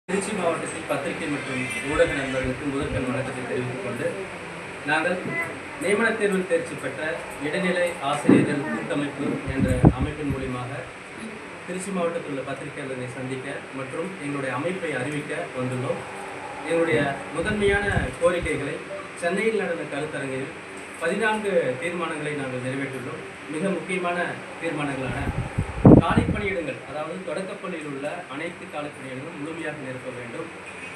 திருச்சி மாவட்டத்தில் பத்திரிகை மற்றும் ஊடக நண்பர்களுக்கு முதற்கண் வணக்கத்தை தெரிவித்துக் கொண்டு நாங்கள் நியமன தேர்வில் தேர்ச்சி பெற்ற இடைநிலை ஆசிரியர்கள் கூட்டமைப்பு என்ற அமைப்பின் மூலியமாக திருச்சி மாவட்டத்தில் உள்ள பத்திரிகையாளர்களை சந்திக்க மற்றும் எங்களுடைய அமைப்பை அறிவிக்க வந்துள்ளோம். எங்களுடைய முதன்மையான கோரிக்கைகளை சென்னையில் நடந்த கருத்தரங்கில் 14 தீர்மானங்களை நாங்கள் நிறைவேற்றியுள்ளோம். மிக முக்கியமான தீர்மானங்களான காலி பணியிடங்கள், அதாவது தொடக்கப்பள்ளியில் உள்ள அனைத்து காலி பணியிடங்களும் முழுமையாக நிரப்ப வேண்டும்.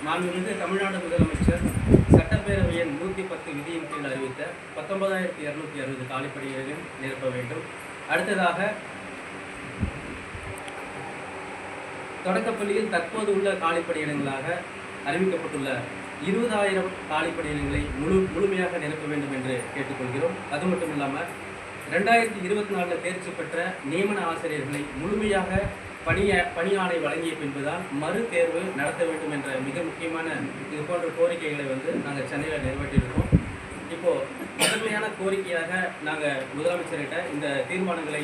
மாண்புமிகு தமிழ்நாடு முதலமைச்சர் சட்டப்பேரவை எண் 110 விதியின் கீழ் அறிவித்த 19,260 காலி பணியிடங்கள் நிரப்ப வேண்டும். அடுத்ததாக தொடக்கப்பள்ளியில் தற்போது உள்ள காலி பணியிடங்களாக அறிவிக்கப்பட்டுள்ள 20,000 காலி பணியிடங்களை முழுமையாக நிரப்ப வேண்டும் என்று கேட்டுக்கொள்கிறோம். அது மட்டும் இல்லாமல் 2024 தேர்ச்சி பெற்ற நியமன ஆசிரியர்களை முழுமையாக பணியாணை வழங்கிய பின்புதான் மறு தேர்வு நடத்த வேண்டும் என்ற மிக முக்கியமான இது போன்ற கோரிக்கைகளை நாங்கள் சென்னையில் நிறைவேற்றியிருக்கோம். இப்போது முதன்மையான கோரிக்கையாக நாங்கள் முதலமைச்சர்கிட்ட இந்த தீர்மானங்களை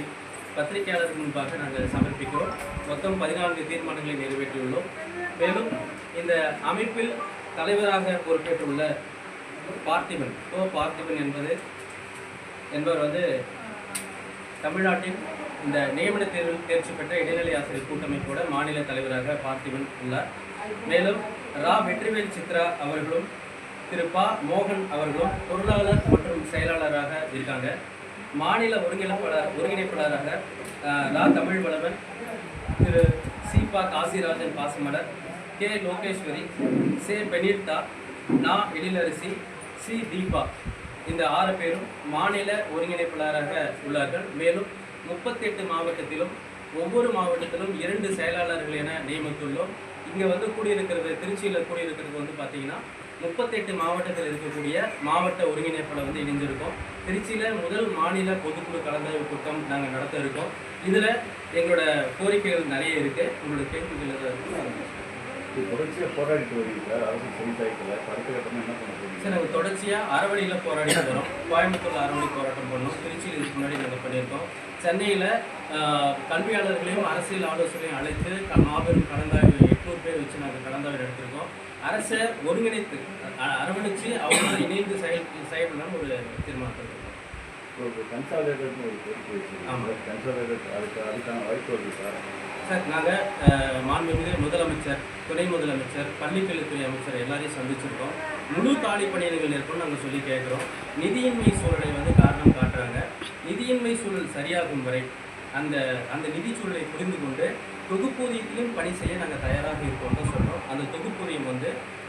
பத்திரிகையாளர்கள் முன்பாக நாங்கள் சமர்ப்பிக்கிறோம். மொத்தம் 14 தீர்மானங்களை நிறைவேற்றியுள்ளோம். மேலும் இந்த அமைப்பில் தலைவராக பொறுப்பேற்றுள்ள பார்த்திபன் என்பவர் தமிழ்நாட்டின் இந்த நியமன தேர்வில் தேர்ச்சி பெற்ற இடைநிலை ஆசிரியர் கூட்டமைப்போட மாநில தலைவராக பார்த்திபன் உள்ளார். மேலும் வெற்றிவேல் சித்ரா அவர்களும் திரு மோகன் அவர்களும் பொருளாளர் மற்றும் செயலாளராக இருக்காங்க. மாநில ஒருங்கிணைப்பாளராக தமிழ் வளவன், திரு காசிராஜன் பாசமலர், கே லோகேஸ்வரி, பெனிட்டா, எழிலரசி, தீபா, இந்த 6 பேரும் மாநில ஒருங்கிணைப்பாளராக உள்ளார்கள். மேலும் 38 மாவட்டத்திலும் ஒவ்வொரு மாவட்டத்திலும் 2 செயலாளர்கள் என நியமித்துள்ளோம். இங்கே கூடியிருக்கிறது, திருச்சியில் கூடியிருக்கிறது பார்த்தீங்கன்னா 38 மாவட்டத்தில் இருக்கக்கூடிய மாவட்ட ஒருங்கிணைப்பாளர் இணைந்திருக்கோம். திருச்சியில் முதல் மாநில பொதுக்குழு கலந்தாய்வு கூட்டம் நாங்கள் நடத்த இருக்கோம். இதில் எங்களோட கோரிக்கைகள் நிறைய இருக்குது. உங்களோட கேள்விகள் தொடர்ச்சியாக போராடிட்டு வருவீங்க அரசு செவிசாய்க்கல அடுத்த கட்டமாக என்ன பண்ண போகிறீங்க? சார், நாங்கள் தொடர்ச்சியாக அறவழியில் போராடிட்டு வரோம். கோயம்புத்தூரில் அறவழி போராட்டம் பண்ணோம். திருச்சியில் இதுக்கு முன்னாடி நாங்கள் பண்ணியிருக்கோம். சென்னையில் கல்வியாளர்களையும் அரசியல் ஆலோசனையும் அழைத்து மாபெரும் கலந்தாய்வு 800 பேர் வச்சு நாங்கள் கலந்தாய்வு நடத்திருக்கோம். அரசை ஒருங்கிணைத்து அரவணைச்சு அவங்க இணைந்து செயல்படணும் ஒரு தீர்மானத்தை கன்சாலிடேட்னு ஒரு கோரிக்கை வச்சுருக்கோம். கன்சாலிடேட் அதுக்கான வாய்ப்பு வருது சார். நாங்கள் மாண்புமிகு முதலமைச்சர், துணை முதலமைச்சர், பள்ளிக்கல்வித்துறை அமைச்சர் எல்லாரையும் சந்திச்சிருக்கோம். முழு காலி பணியிடங்கள் இருக்குன்னு நாங்கள் சொல்லி கேட்குறோம். நிதியின்மை சூழலை காரணம் காட்டுறாங்க. நிதியின்மை சூழல் சரியாகும் வரை அந்த நிதி சூழலை புரிந்து கொண்டு தொகுப்பூதியத்திலும் பணி செய்ய நாங்கள் தயாராக இருக்கோம்னு சொல்கிறோம். அந்த தொகுப்பூதியம்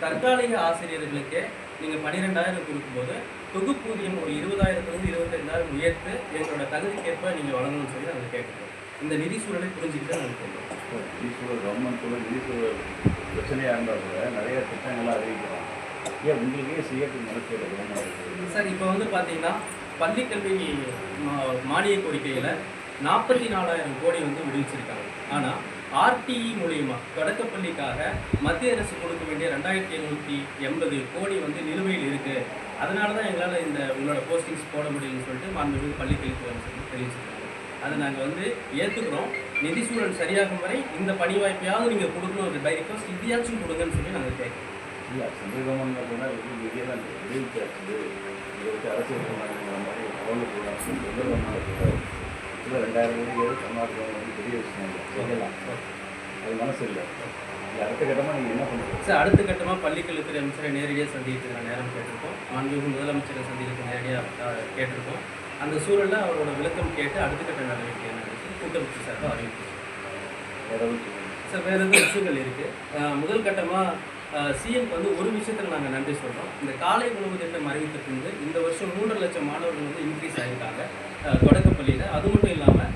தற்காலிக ஆசிரியர்களுக்கே நீங்கள் 12,000 கொடுக்கும்போது தொகுப்பூதியம் ஒரு 20,000 to 25,000 உயர்த்து எங்களோட தகுதிக்கேற்ப நீங்கள் வழங்கணும்னு சொல்லி நாங்கள் கேட்குறோம். இந்த நிதி சூழலை புரிஞ்சுக்கிட்டு நாங்கள் கேட்குறோம். நிதி சூழல் கவர்மெண்ட்டோட நிதி சூழல் பிரச்சனையாக இருந்தால் கூட நிறைய திட்டங்கள்லாம் அறிவிக்கிறோம். ஏன் உங்களுக்கே செய்யறதுக்கு மனசு சார், இப்போ பார்த்தீங்கன்னா பள்ளிக்கல்வி மானிய கோரிக்கையில் 44,000 கோடி விடுவிச்சிருக்காங்க. ஆனால் ஆர்டிஇ மூலியமா தொடக்கப்பள்ளிக்காக மத்திய அரசு கொடுக்க வேண்டிய 2,780 கோடி நிலுவையில் இருக்குது. அதனால தான் எங்களால் உங்களோட போஸ்டிங்ஸ் போட முடியும்னு சொல்லிட்டு மாண்புமிகு பள்ளிக்கல்வித்துறை அமைச்சர் தெரிவிச்சிருக்காங்க. அதை நாங்கள் ஏற்றுக்கிறோம். நிதி சூழல் சரியாகும் வரை இந்த பணி வாய்ப்பையாவது நீங்கள் கொடுக்கணும். ஒரு பை ரிக்வஸ்ட் இந்தியாச்சும் கொடுங்கன்னு சொல்லி நாங்கள் கேட்குறோம். இல்லை, சென்ட்ரல் கவர்மெண்ட் தான் இதே தான் விடுவிச்சாச்சு. இதுக்கு அரசியல் மாதிரி அவங்க இல்லை 2,000 கோடி தமிழ்நாடு பெரிய விஷயம் இல்லை, சொல்லலாம். அது மனசு இல்லை. அடுத்த கட்டமாக நீங்கள் என்ன பண்ணுறீங்க சார்? அடுத்த கட்டமாக பள்ளிக்கல்வித்துறை அமைச்சரை நேரடியாக சந்திக்கிறதுக்கு நேரம் கேட்டிருக்கோம். மாண்புமிகு முதலமைச்சரை சந்திக்கிறதுக்கு நேரடியாக கேட்டிருக்கோம். அந்த சூழலில் அவரோட விளக்கம் கேட்டு அடுத்த கட்ட நடவடிக்கை என்ன கூட்டமைப்பு சார்பாக அறிவிப்பு சார். வேறு எதுவும் விஷயங்கள் இருக்குது. முதல் கட்டமாக சிஎம்க்கு ஒரு விஷயத்தில் நாங்கள் நன்றி சொல்கிறோம். இந்த காலை உணவு திட்டம் அறிவித்த பின்பு இந்த வருஷம் 3.5 லட்சம் மாணவர்கள் இன்க்ரீஸ் ஆகியிருக்காங்க தொடக்கப்பள்ளியில். அது மட்டும் இல்லாமல்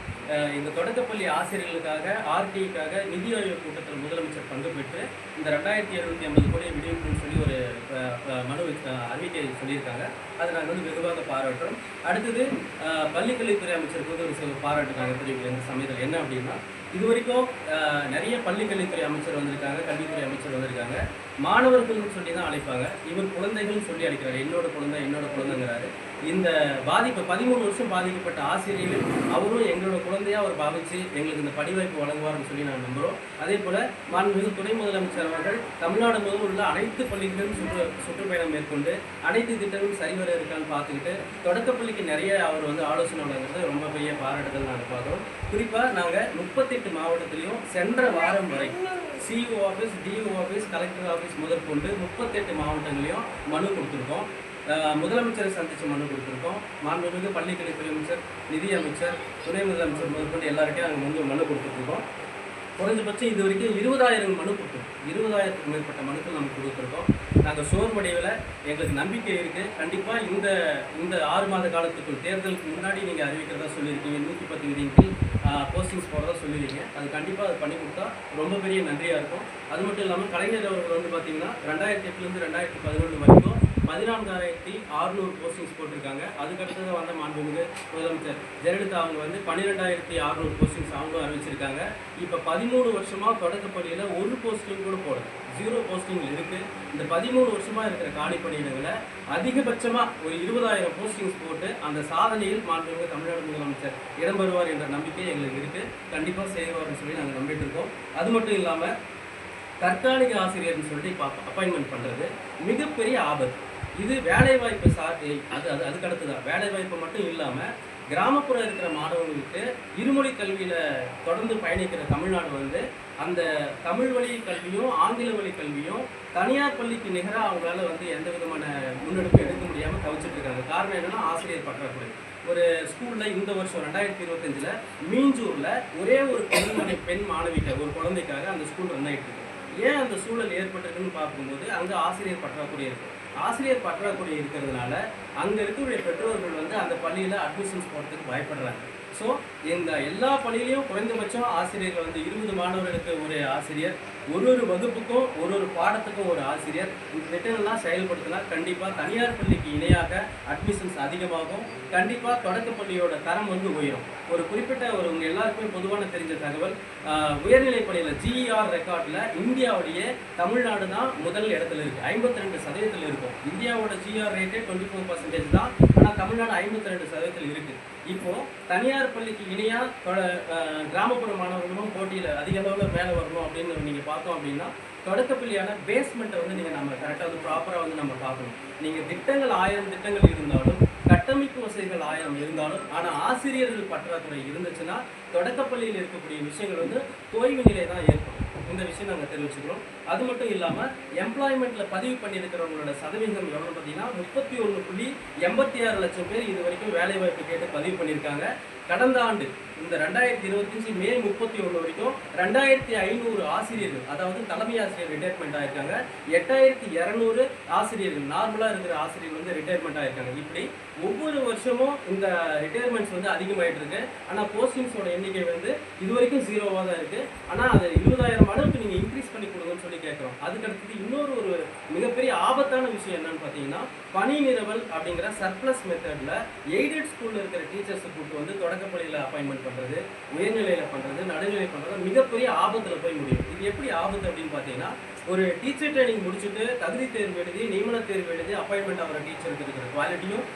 இந்த தொடக்கப்பள்ளி ஆசிரியர்களுக்காக ஆர்டிஐக்காக நிதி ஆயோக் கூட்டத்தில் முதலமைச்சர் பங்கு பெற்று இந்த 2,780 கோடியை விடுவிக்கணும்னு சொல்லி ஒரு மனு அறிவிக்கை சொல்லியிருக்காங்க. அதை நாங்கள் வெகுவாக பாராட்டுறோம். அடுத்தது பள்ளிக்கல்வித்துறை அமைச்சருக்கு ஒரு பாராட்டு நாங்கள் தெரிவிக்கிறோம் இந்த சமயத்தில். என்ன அப்படின்னா, இது வரைக்கும் நிறைய பள்ளிக்கல்வித்துறை அமைச்சர் வந்திருக்காங்க, கல்வித்துறை அமைச்சர் வந்திருக்காங்க. மாணவர்கள்னு சொல்லி தான் அழைப்பாங்க. இவர் குழந்தைகள்னு சொல்லி அழைக்கிறாரு. என்னோட குழந்தைங்கிறாரு. இந்த பாதிப்பு 13 வருஷம் பாதிக்கப்பட்ட ஆசிரியர்கள் அவரும் எங்களோட குழந்தையா அவர் பாவிச்சு எங்களுக்கு இந்த படிவாய்ப்பு வழங்குவார்னு சொல்லி நான் நம்புகிறோம். அதே போல மாண்புமிகு துணை முதலமைச்சர் அவர்கள் தமிழ்நாடு முழுவதும் உள்ள அனைத்து பள்ளிகளிலும் சுற்றுப்பயணம் மேற்கொண்டு அனைத்து திட்டங்களும் சரிவர இருக்கான்னு பார்த்துக்கிட்டு தொடக்கப்பள்ளிக்கு நிறைய அவர் வந்து ஆலோசனை வழங்குறது ரொம்ப பெரிய பாராட்டுதல் நாங்கள் பார்க்குறோம். குறிப்பாக நாங்கள் 38 மாவட்டத்திலையும் சென்ற வாரம் வரை CEO office, DO office, collector office முதற்கொண்டு 38 மாவட்டங்களையும் மனு கொடுத்துருக்கோம். முதலமைச்சரை சந்தித்து மனு கொடுத்துருக்கோம். மாண்புமிகு பள்ளிக்கல்வித்துறை அமைச்சர், நிதி அமைச்சர், துணை முதலமைச்சர் முதற்கொண்டு எல்லார்கிட்டையும் நாங்கள் மனு கொடுத்துருக்கோம். குறைஞ்சபட்சம் இது வரைக்கும் 20,000 மனு கொடுத்துருக்கோம். 20,000க்கும் மேற்பட்ட மனுக்கள் நமக்கு கொடுத்துருக்கோம். நாங்கள் சோர்வடைவில் எங்களுக்கு நம்பிக்கை இருக்குது. கண்டிப்பாக இந்த 6 மாத காலத்துக்குள் தேர்தலுக்கு முன்னாடி நீங்கள் அறிவிக்கிறதா சொல்லியிருக்கீங்க. 110 விதியின் கீழ் போஸ்டிங்ஸ் போகிறதா சொல்லியிருக்கீங்க. அது கண்டிப்பாக அது பண்ணி கொடுத்தா ரொம்ப பெரிய நன்றியாக இருக்கும். அது மட்டும் இல்லாமல் கலைஞர் அவர்கள் வந்து பார்த்தீங்கன்னா 2008லேருந்து 2011 வரைக்கும் 14,600 போஸ்டிங்ஸ் போட்டிருக்காங்க. அதுக்கடுத்தது வந்த மாண்புமிகு முதலமைச்சர் ஜெயலலிதா அவங்க வந்து 12,600 போஸ்டிங்ஸ் அவங்களும் அறிவிச்சிருக்காங்க. இப்போ 13 வருஷமாக தொடக்கப்பள்ளியில் ஒரு போஸ்டிங் கூட போடல, 0 போஸ்டிங் இருக்குது. இந்த 13 வருஷமாக இருக்கிற காலி பணியிடங்களை அதிகபட்சமாக ஒரு 20,000 போஸ்டிங்ஸ் போட்டு அந்த சாதனையில் மாண்புமிகு தமிழ்நாடு முதலமைச்சர் இடம்பெறுவார் என்ற நம்பிக்கை எங்களுக்கு இருக்குது. கண்டிப்பாக செய்வார்னு சொல்லி நாங்கள் நம்பிட்டு இருக்கோம். அது மட்டும் இல்லாமல் தற்காலிக ஆசிரியர்னு சொல்லிட்டு இப்போ அப்பாயின்மெண்ட் பண்ணுறது மிகப்பெரிய ஆபத்து. இது வேலைவாய்ப்பு அதுக்கடுத்து தான். வேலைவாய்ப்பு மட்டும் இல்லாமல் கிராமப்புறம் இருக்கிற மாணவர்களுக்கு இருமொழி கல்வியில் தொடர்ந்து பயணிக்கிற தமிழ்நாடு வந்து அந்த தமிழ் வழி கல்வியும் ஆங்கில வழி கல்வியும் தனியார் பள்ளிக்கு நிகராக அவங்களால வந்து எந்த விதமான முன்னெடுப்பு எடுக்க முடியாமல் தவிச்சிட்டு இருக்காங்க. காரணம் என்னென்னா ஆசிரியர் பற்றாக்குறை. ஒரு ஸ்கூலில் இந்த வருஷம் 2025 மீஞ்சூரில் ஒரே ஒரு பெண் மாணவிக்கு ஒரு குழந்தைக்காக அந்த ஸ்கூல் ரன் ஆகிட்டு இருக்கு. ஏன் அந்த சூழல் ஏற்பட்டிருக்குன்னு பார்க்கும்போது அங்கே ஆசிரியர் பற்றாக்குறை இருக்குது. ஆசிரியர் பற்றாக்குறை இருக்கிறதுனால அங்கே இருக்கக்கூடிய பெற்றோர்கள் வந்து அந்த பள்ளியில் அட்மிஷன்ஸ் போகிறதுக்கு பயப்படுறாங்க. ஸோ இந்த எல்லா பள்ளியிலையும் குறைந்தபட்சம் ஆசிரியர்கள் வந்து 20 மாணவர்களுக்கு ஒரு ஆசிரியர், ஒரு வகுப்புக்கும் ஒரு பாடத்துக்கும் ஒரு ஆசிரியர் இந்த திட்டங்கள்லாம் செயல்படுத்தினா கண்டிப்பாக தனியார் பள்ளிக்கு இணையாக அட்மிஷன்ஸ் அதிகமாகும். கண்டிப்பாக தொடக்கப்பள்ளியோட தரம் வந்து உயரும். ஒரு குறிப்பிட்ட உங்கள் எல்லாருக்குமே பொதுவான தெரிஞ்ச தகவல், உயர்நிலைப் பள்ளியில் GER ரெக்கார்டில் இந்தியாவுடைய தமிழ்நாடு தான் முதல் இடத்துல இருக்குது. 52% இருக்கும். இந்தியாவோட GER ரேட்டே 24% தான். ஆனால் தமிழ்நாடு 52% இருக்குது. இப்போது தனியார் பள்ளிக்கு இணையாக கிராமப்புற மாணவர்களும் போட்டியில் அதிக அளவில் மேலே வரணும் அப்படின்னு நீங்கள் பார்த்தோம் அப்படின்னா தொடக்கப்பள்ளியான பேஸ்மெண்ட்டை வந்து நம்ம கரெக்டாக வந்து ப்ராப்பராக வந்து நம்ம பார்க்கணும். நீங்கள் திட்டங்கள் 1000 திட்டங்கள் இருந்தாலும், கட்டமைப்பு வசதிகள் 1000 இருந்தாலும், ஆனால் ஆசிரியர்கள் பற்றாக்குறை இருந்துச்சுன்னா தொடக்கப்பள்ளியில் இருக்கக்கூடிய விஷயங்கள் வந்து தோய்வு நிலை தான் ஏற்படும். இந்த விஷயம் நாங்கள் தெரிவிச்சுக்கிறோம். அது மட்டும் இல்லாமல் எம்ப்ளாய்மெண்ட்டில் பதிவு பண்ணியிருக்கிறவங்களோட சதவீதம் எவ்வளோ பார்த்தீங்கன்னா 31.86 லட்சம் பேர் இது வரைக்கும் வேலைவாய்ப்பு கேட்டு பதிவு பண்ணியிருக்காங்க. கடந்த ஆண்டு இந்த 2025 மே 31 வரைக்கும் 2500 ஆசிரியர்கள், அதாவது தலைமை ஆசிரியர் ரிட்டையர்மெண்ட் ஆயிருக்காங்க. 8200 ஆசிரியர்கள், நார்மலாக இருக்கிற ஆசிரியர்கள் வந்து ரிட்டையர்மெண்ட் ஆயிருக்காங்க. இப்படி ஒவ்வொரு வருஷமும் இந்த ரிட்டையர்மெண்ட்ஸ் வந்து அதிகமாகிட்டு இருக்கு. ஆனால் போஸ்டிங்ஸோட எண்ணிக்கை வந்து இது வரைக்கும் 0வாக தான் இருக்குது. ஆனால் அதை 20,000 அளவுக்கு நீங்கள் இன்க்ரீஸ் பண்ணி கொடுங்கன்னு சொல்லி கேட்குறோம். அதுக்கடுத்து ஒரு மிகப்பெரிய ஆபத்தான விஷயம் என்னன்னு பார்த்தீங்கன்னா, பணி நிரவல் அப்படிங்கிற சர்ப்ளஸ் மெத்தடில் எய்டட் ஸ்கூலில் இருக்கிற டீச்சர்ஸை கூப்பிட்டு வந்து தொடக்கப்பள்ளியில் அப்பாயின்மெண்ட் பண்ணுறது, உயர்நிலையில் பண்ணுறது, நடுநிலை பண்ணுறது மிகப்பெரிய ஆபத்தில் போய் முடியும். இது எப்படி ஆபத்து அப்படின்னு பார்த்தீங்கன்னா, ஒரு டீச்சர் ட்ரைனிங் முடிச்சுட்டு தகுதி தேர்வு எழுதி, நியமன தேர்வு எழுதி அப்பாயின்மெண்ட் ஆகிற டீச்சருக்கு இருக்கிற குவாலிட்டியும்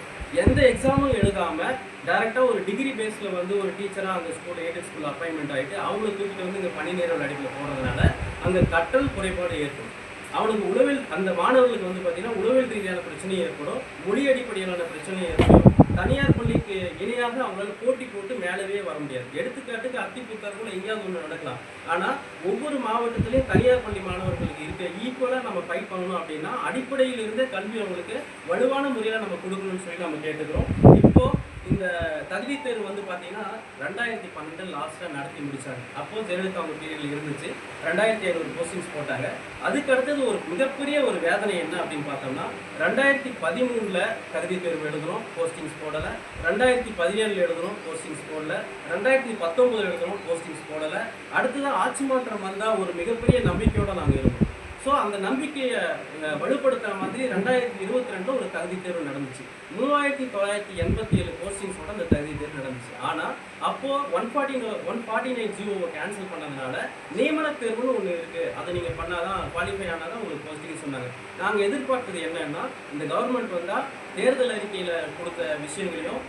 எந்த எக்ஸாமும் எழுதாமல் டைரெக்டாக ஒரு டிகிரி பேஸில் வந்து ஒரு டீச்சராக அந்த ஸ்கூல் எய்டட் ஸ்கூலில் அப்பாயின்மெண்ட் ஆகிட்டு அவங்களை தூக்கிட்டு வந்து இங்கே பணி நேர அடிப்பில் போகிறதுனால அங்கே கற்றல் குறைபாடு ஏற்படும். அவனுக்கு உளவில் அந்த மாணவர்களுக்கு வந்து பார்த்தீங்கன்னா உளவில் ரீதியான பிரச்சனையும் ஏற்படும், மொழி அடிப்படையிலான பிரச்சனையும் ஏற்படும். தனியார் பள்ளிக்கு இணையாக அவங்களால போட்டி போட்டு மேலவே வர முடியாது. எடுத்துக்காட்டுக்கு அத்திப்பூத்தார் கூட எங்கேயாவது ஒன்று நடக்கலாம். ஆனால் ஒவ்வொரு மாவட்டத்திலையும் தனியார் பள்ளி மாணவர்களுக்கு இருக்க ஈக்குவலாக நம்ம ஃபைட் பண்ணணும் அப்படின்னா அடிப்படையில் இருந்தே கல்வி அவங்களுக்கு வலுவான முறையில் நம்ம கொடுக்கணும்னு சொல்லி நம்ம கேட்டுக்கிறோம். இப்போது இந்த தகுதி தேர்வு வந்து பார்த்தீங்கன்னா 2012 லாஸ்ட்டாக நடத்தி முடித்தாங்க. அப்போது ஜெயலலிதா அவங்க பீரியடில் இருந்துச்சு. 2500 போஸ்டிங்ஸ் போட்டாங்க. அதுக்கு அடுத்தது ஒரு மிகப்பெரிய ஒரு வேதனை என்ன அப்படின்னு பார்த்தோம்னா, 2013 தகுதி தேர்வு எழுதணும், போஸ்டிங்ஸ் போடலை. 2017 எழுதணும், போஸ்டிங்ஸ் போடல. 2019 எழுதணும், போஸ்டிங்ஸ் போடலை. அடுத்ததான் ஆட்சி மாற்றம் வந்தால் ஒரு மிகப்பெரிய நம்பிக்கையோடு நாங்கள் இருக்கோம். ஸோ ஸோ அந்த நம்பிக்கையை வலுப்படுத்துற மாதிரி 2022 ஒரு தகுதி தேர்வு நடந்துச்சு. 3987 போஸ்டிங்ஸோட அந்த தகுதி தேர்வு நடந்துச்சு. ஆனால் அப்போ 149 ஜிஓவை கேன்சல் பண்ணதுனால நியமன தேர்வுன்னு ஒன்று இருக்கு, அதை நீங்க பண்ணாதான் குவாலிஃபை ஆனாதான் ஒரு போஸ்டிங் சொன்னாங்க. நாங்கள் எதிர்பார்த்தது என்னன்னா, இந்த கவர்மெண்ட் வந்தா தேர்தல் அறிக்கையில கொடுத்த விஷயங்களையும்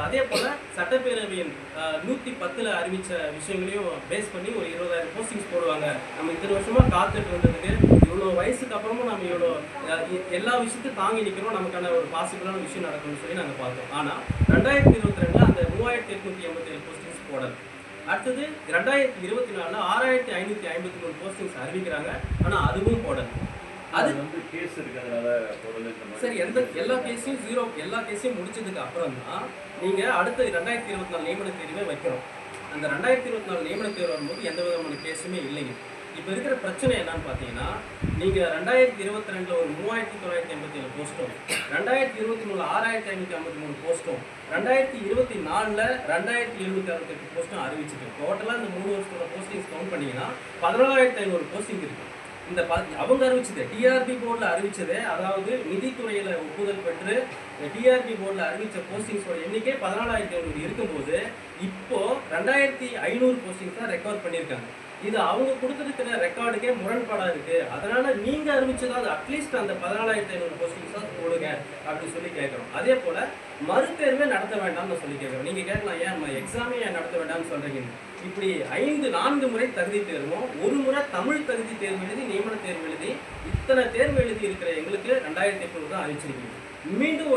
அதே போல சட்டப்பேரவையின் 110ல் அறிவிச்ச விஷயங்களையும் பேஸ் பண்ணி ஒரு 20,000 போஸ்டிங்ஸ் போடுவாங்க. நம்ம இத்தனை வருஷமா காத்துட்டு இருந்ததுக்கு இவ்வளோ வயசுக்கு அப்புறமும் நம்ம இவ்வளோ எல்லா விஷயத்தையும் தாங்கி நிற்கிறோம், நமக்கான ஒரு பாசிபிளான விஷயம் நடக்கும்னு சொல்லி நாங்கள் பார்த்தோம். ஆனால் 2022 அந்த 3887 போஸ்டிங்ஸ் போடல. அடுத்தது 2024 6553 போஸ்டிங்ஸ் அறிவிக்கிறாங்க, ஆனால் அதுவும் போடல. அது வந்து கேஸ் இருக்கிறதுனால சரி, எல்லா கேஸையும் எல்லா கேஸையும் முடிச்சதுக்கு அப்புறம் தான் நீங்க அடுத்த 2024 நியமன தேர்வே வைக்கிறோம். அந்த 2024 நியமன தேர்வு வரும்போது எந்த விதமான கேஸுமே இல்லைங்க. இப்போ இருக்கிற பிரச்சனை என்னன்னு பார்த்தீங்கன்னா, நீங்க 2022 ஒரு 3987 போஸ்ட்டும், 2023 6553 போஸ்ட்டும், 2024 2768 போஸ்ட்டும் அறிவிச்சிருக்கு. டோட்டலாக இந்த 3 வருஷத்தோட போஸ்டிங்ஸ் கவுண்ட் பண்ணீங்கன்னா 14,500 போஸ்டிங் இருக்கு. இந்த அவங்க அறிவிச்சது டிஆர்பி போர்டில் அறிவிச்சது, அதாவது நிதித்துறையில் ஒப்புதல் பெற்று டிஆர்பி போர்டில் அறிவித்த போஸ்டிங்ஸோட எண்ணிக்கை 14,500 இருக்கும்போது இப்போ 2,500 போஸ்டிங்ஸ் தான் ரெக்கார்ட் பண்ணியிருக்காங்க. இது அவங்க கொடுத்துருக்கிற ரெக்கார்டுக்கே முரண்பாடாக இருக்குது. அதனால் நீங்கள் அறிவிச்சதாவது அட்லீஸ்ட் அந்த 14,500 போஸ்டிங்ஸாக கொடுங்க அப்படின்னு சொல்லி கேட்குறோம். அதே போல் மறுதேர்வே நடத்த வேண்டாம்னு சொல்லி கேட்குறோம். நீங்கள் கேட்கலாம், ஏன் எக்ஸாமே ஏன் நடத்த வேண்டாம்னு சொல்கிறீங்க? இப்படி 4 முறை தகுதி தேர்வும், ஒரு முறை தமிழ் தகுதி தேர்வு எழுதி நியமன தேர்வு எழுதி இத்தனை தேர்வு எழுதி இருக்கிற எங்களுக்கு 2008 தான் அறிவிச்சிருக்கீங்க. மீண்டும்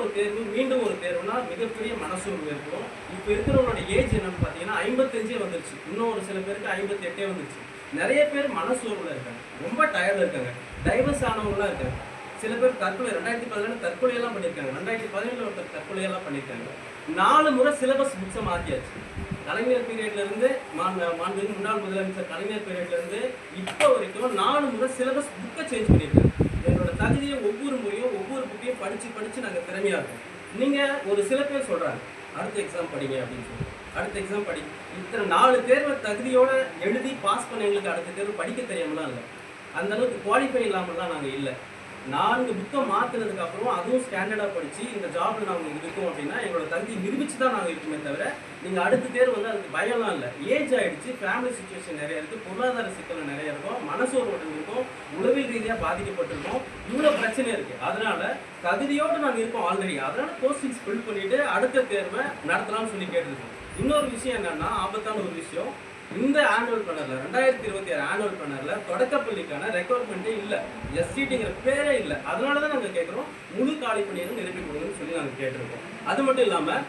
ஒரு தேர்வுனா மிகப்பெரிய மனசோர்வு இருக்கும். இப்போ இருக்கிறவங்களோட ஏஜ் என்னன்னு பார்த்தீங்கன்னா 55 வந்துருச்சு, இன்னும் ஒரு சில பேருக்கு 58 வந்துருச்சு. நிறைய பேர் மனசோர்வில் இருக்காங்க, ரொம்ப டயர்டில் இருக்காங்க, டைவர்ஸ் ஆனவங்களாம் இருக்காங்க. சில பேர் தற்கொலை 2017 தற்கொலையெல்லாம் பண்ணியிருக்காங்க, 2017 ஒருத்தர் தற்கொலையெல்லாம் பண்ணியிருக்காங்க. 4 முறை சிலபஸ் புக்ஸை மாற்றியாச்சு. கலைஞர் பீரியட்ல இருந்து மாண்புமிகு முன்னாள் முதலமைச்சர் கலைஞர் பீரியட்ல இருந்து இப்போ வரைக்கும் 4 முறை சிலபஸ் புக்கை சேஞ்ச் பண்ணியிருக்காங்க. எங்களோட தகுதியை ஒவ்வொரு முறையும் ஒவ்வொரு புக்கையும் படித்து நாங்கள் திறமையாக இருக்கோம். நீங்கள் ஒரு சில பேர் சொல்கிறாங்க அடுத்த எக்ஸாம் படிங்க அப்படின்னு சொல்லி, அடுத்த எக்ஸாம் படி, இத்தனை 4 தேர்வை தகுதியோடு எழுதி பாஸ் பண்ண எங்களுக்கு அடுத்த தேர்வு படிக்க தெரியாமலாம் இல்லை, அந்தளவுக்கு குவாலிஃபை இல்லாமலாம் நாங்கள் இல்லை. 4 புக்கை மாற்றினதுக்கு அப்புறம் அதுவும் ஸ்டாண்டர்டாக படித்து இந்த ஜாப்ல நாங்கள் இருக்கோம் அப்படின்னா எங்களோட தகுதி நிரூபித்து தான் நாங்கள் இருக்குமே தவிர நீங்கள் அடுத்த தேர்வு வந்து அதுக்கு பயம்லாம் இல்லை. ஏஜ் ஆகிடுச்சு, ஃபேமிலி சுச்சுவேஷன் நிறைய இருக்குது, பொருளாதார சிக்கல் நிறைய இருக்கும், மனசோர்வு இருக்கும், உளவியல் ரீதியாக பாதிக்கப்பட்டிருக்கோம், இவ்வளோ பிரச்சனை இருக்குது. அதனால தகுதியோடு நாங்கள் இருக்கோம் ஆல்ரெடி. அதனால போஸ்டிங்ஸ் ஃபில் பண்ணிட்டு அடுத்த தேர்வை நடத்தலாம்னு சொல்லி கேட்டிருக்கோம். இன்னொரு விஷயம் என்னன்னா, ஆபத்தான ஒரு விஷயம், இந்த ஆனுவல் பிளானர்ல 2026 ஆனுவல் பிளானர்ல தொடக்கப்பள்ளிக்கான ரெக்வயர்மெண்ட்டே இல்லை, எஸ்சிடிங்கிற பேரே இல்லை. அதனால தான் நாங்கள் கேட்குறோம் முழு காலி பணியை நிரப்பி கொடுங்கன்னு சொல்லி நாங்கள் கேட்டிருக்கோம். அது மட்டும் இல்லாமல்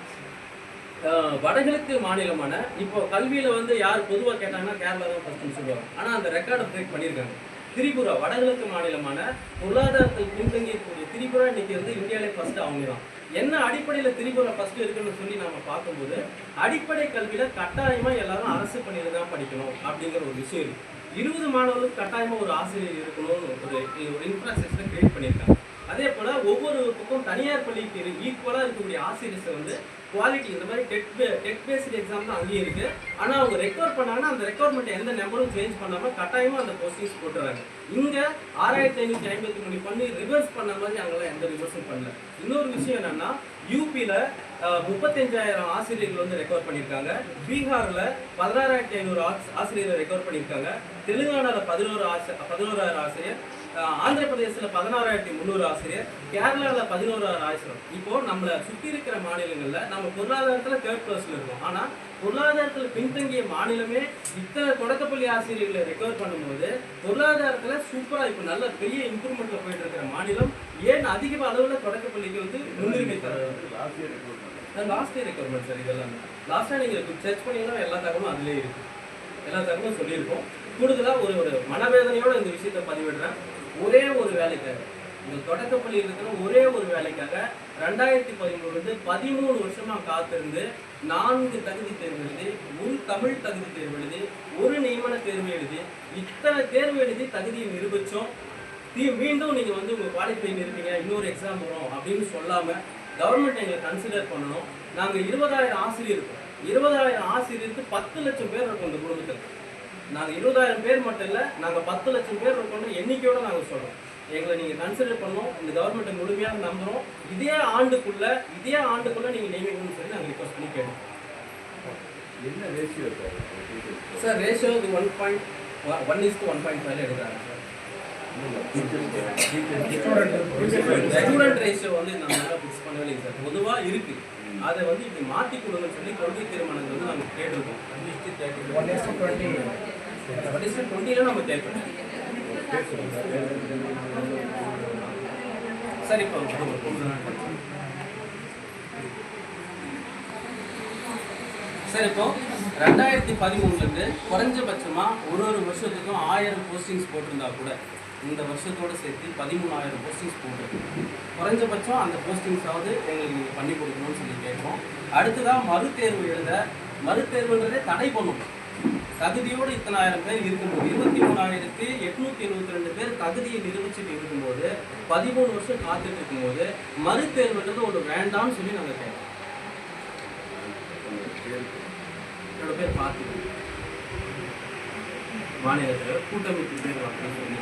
வடகிழக்கு மாநிலமான இப்போ கல்வியில் வந்து யார் பொதுவாக கேட்டாங்கன்னா கேரளா தான் ஃபர்ஸ்ட்னு சொல்லுவாங்க. ஆனால் அந்த ரெக்கார்டை பிரேக் பண்ணியிருக்காங்க. திரிபுரா வடகிழக்கு மாநிலமான பொருளாதாரத்தில் பின்தங்கியக்கூடிய திரிபுரா இன்னைக்கு வந்து இந்தியாவிலே ஃபர்ஸ்ட் அவங்க தான். என்ன அடிப்படையில் திரிபுரா ஃபர்ஸ்ட் இருக்குன்னு சொல்லி நம்ம பார்க்கும்போது, அடிப்படை கல்வியில் கட்டாயமாக எல்லாரும் அரசு பணியில் தான் படிக்கணும் அப்படிங்கிற ஒரு விஷயம் இருக்குது. 20 மாணவர்களுக்கு கட்டாயமாக ஒரு ஆசிரியர் இருக்கணும்னு ஒரு இன்ஃப்ராஸ்ட்ரக்சரை கிரியேட் பண்ணியிருக்காங்க. அதே போல் ஒவ்வொரு பக்கம் தனியார் பள்ளிக்கு ஈக்குவலாக இருக்கக்கூடிய ஆசிரியர்ஸை வந்து குவாலிட்டி இந்த மாதிரி டெட் பேஸ்டு எக்ஸாம் தான் அங்கேயும் இருக்குது. ஆனால் அவங்க ரெக்கவர் பண்ணாங்கன்னா அந்த ரெக்கவர்மெண்ட் எந்த நம்பரும் சேஞ்ச் பண்ணாமல் கட்டாயமாக அந்த போஸ்டிங்ஸ் போட்டுறாங்க. இங்கே 6553 பண்ணி ரிவர்ஸ் பண்ண மாதிரி அங்கெல்லாம் எந்த ரிவர்ஸும் பண்ணல. இன்னொரு விஷயம் என்னன்னா, யூபியில் 35,000 ஆசிரியர்கள் வந்து ரெக்கவர் பண்ணியிருக்காங்க, பீகாரில் 16,500 ஆசிரியரை ரெக்கவர் பண்ணியிருக்காங்க, தெலுங்கானாவில் 11,000 ஆசிரியர், ஆந்திர பிரதேசத்தில் 16,300 ஆசிரியர், கேரளாவில் 11,000 ஆசிரியர். இப்போ நம்மளை சுற்றி இருக்கிற மாநிலங்களில் நம்ம பொருளாதாரத்தில் தேர்ட் பிளேஸ்ல இருக்கோம். ஆனால் பொருளாதாரத்தில் பின்தங்கிய மாநிலமே இத்தனை தொடக்கப்பள்ளி ஆசிரியர்களை ரெக்கவர் பண்ணும்போது பொருளாதாரத்தில் சூப்பராக இப்போ நல்ல பெரிய இம்ப்ரூவ்மெண்ட்டில் போயிட்டு இருக்கிற மாநிலம் ஏன் அதிக அளவில் தொடக்கப்பள்ளிக்கு வந்து முன்னுரிமை தராது? லாஸ்ட் இயர் ரெக்கவர்மெண்ட் சார். இதெல்லாம் லாஸ்ட்டாக நீங்கள் சர்ச் பண்ணிங்கன்னா எல்லா தகவலும் அதிலே இருக்குது, எல்லா தகவலும் சொல்லியிருக்கோம். கூடுதலாக ஒரு மனவேதனையோடு இந்த விஷயத்தை பதிவிடுறேன். ஒரே ஒரு வேலைக்காக, இந்த தொடக்கப்பள்ளியில் இருக்கிற ஒரே ஒரு வேலைக்காக 2013 13 வருஷமாக காத்திருந்து 4 தகுதி தேர்வு எழுதி, ஒரு தமிழ் தகுதி தேர்வு எழுதி, ஒரு நியமன தேர்வு எழுதி, இத்தனை தேர்வு எழுதி தகுதியை நிரூபித்தோம். மீண்டும் நீங்கள் வந்து உங்கள் குவாலிஃபை நிரூபிங்க, இன்னொரு எக்ஸாம் வரும் அப்படின்னு சொல்லாமல் கவர்மெண்ட் எங்களை கன்சிடர் பண்ணணும். நாங்கள் 20,000 ஆசிரியர் இருக்கோம், 20,000 ஆசிரியருக்கு 10 லட்சம் பேர் இருக்கும் இந்த குடும்பத்தில். நாங்கள் 20,000 பேர் மட்டும் இல்லை, நாங்கள் 10 லட்சம் பேர் இருக்கோன்ற எண்ணிக்கையோட நாங்கள் சொல்கிறோம். எங்களை நீங்கள் கன்சிடர் பண்ணோம், இந்த கவர்மெண்ட்டை முழுமையாக நம்புகிறோம். இதே ஆண்டுக்குள்ள நீங்கள் நியமிக்கணும்னு சொல்லி நாங்கள் ரிக்வஸ்ட் பண்ணி கேட்டோம். என்ன ரேஷியோ சார்? ரேஷியோ இது 1:1.5 எடுக்கிறாங்க சார். ஸ்டூடெண்ட் ரேஷியோ வந்து நம்மளால ஃபிக்ஸ் பண்ணவே சார். பொதுவாக இருக்கு, அதை வந்து இப்படி மாற்றி கொடுங்கன்னு சொல்லி கொள்கை தீர்மானங்கள் வந்து நாங்கள் கேட்டிருக்கோம். 1:20 நம்ம கேட்போம் சார். இப்போ சார், இப்போ 2013 குறைஞ்சபட்சமாக ஒரு வருஷத்துக்கும் 1000 போஸ்டிங்ஸ் போட்டிருந்தா கூட இந்த வருஷத்தோடு சேர்த்து 13,000 போஸ்டிங்ஸ் போட்டிருக்கு. குறைஞ்சபட்சம் அந்த போஸ்டிங்ஸாவது எங்களுக்கு நீங்கள் பண்ணி கொடுக்கணும்னு சொல்லி கேட்போம். அடுத்ததாக மறுதேர்வுன்றதே தடை பண்ணும். தகுதியோடு இத்தனை ஆயிரம் பேர் இருக்கும்போது 23,872 பேர் தகுதியை நிரூபிச்சுட்டு இருக்கும்போது 13 வருஷம் காத்துட்டு இருக்கும்போது மறுதேர்வுன்றது ஒரு வேண்டாம்னு சொல்லி நாங்கள் கேட்போம். என்னோட பேர் பார்த்திபன், மாநிலத்தில் கூட்டமைப்பு பேர் சொல்லி